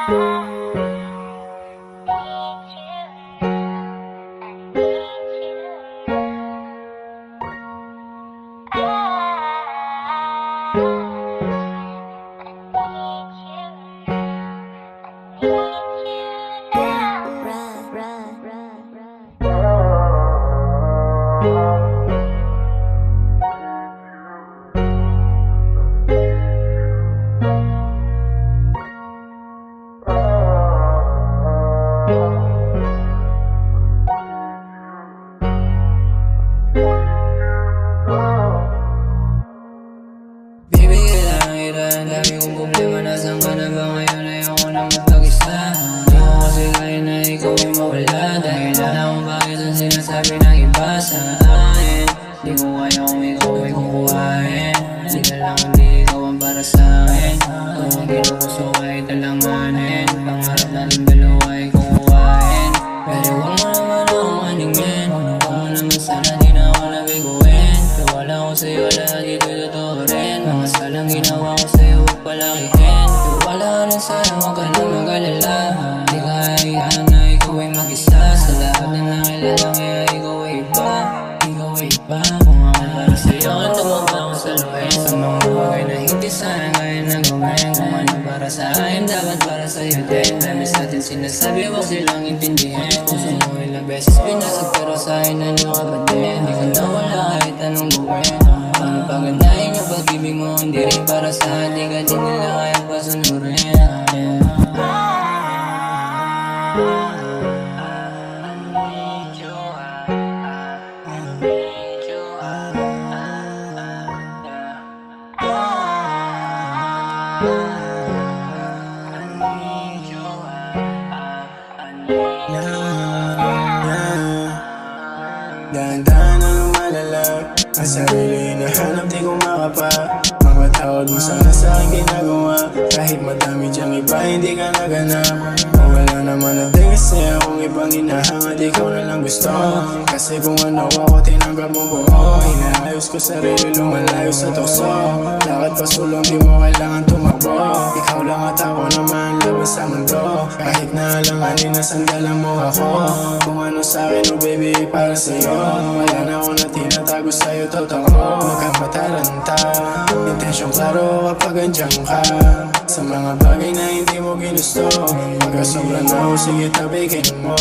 Baby, kailangan kita. Ang dami kong problema. Nasaan ka na ba ngayon? Ayoko na magpag-isa. Di ko kasi kaya na ikaw ay mawala. Dahilan akong bakit ang sinasabi ng iba sa akin. Di ko kaya kung ikaw ay kukuhain. Di ka lang, hindi ikaw ang para sa akin. Kung ang ginugusto kahit alanganin. Pangarap natin dalawa ay kukuhain. Pero huwag mo naman akong aningin. Huwag mo naman sana di na ako nabiguin. Tiwala ko sa'yo lahat ito'y totoo rin. Mga salang ginawa ko sa'yo huwag palakihin. Tiwala ka rin sa'yo, huwag ka na mag-alala. Di ka hayaan na ikaw ay mag-isa. Sa lahat na nakilala kaya ikaw ay iba. Ikaw ay iba. Kung ako para sa'yo, tumaba ko sa luwin. Sa mga bagay na hindi sana kaya na gawin. Kung ano para sa akin, dapat para sa'yo din. Dami sa'tin sinasabi, huwag silang intindihin. Gusto mo ilang beses pinasag pero sa'kin ano ka ba din? Di ko na wala kahit anong gawin. Ang pagandahin yung pag-ibig mo, hindi rin para sa akin. Di ka din nila kaya pasunurin. Dahan-dahan na lumalala ang sarili hinahanap, di ko makapa. Mapatawad mo sana sa aking ginagawa. Kahit madami diyang iba, hindi ka naganap. O wala naman natin kasi akong ibang hinahangad. Ikaw na lang gusto. Kasi kung ano ako, tinanggap mo buo. Inaayos ko sarili, lumalayo sa tukso. Lakad pa sulong, di mo kailangan tumakbo. Ikaw lang at ako naman laban sa mundo. Kahit na alanganin na sandalan mo ako. Kung ano sa'kin, oh baby, para sa'yo. Wala na ako na tinatago sa'yo, totoo. Magkamataranta, intensyong klaro kapag andyan ka. Sa mga bagay na hindi mo ginusto, pagkasobra na ako, sige tabikin mo.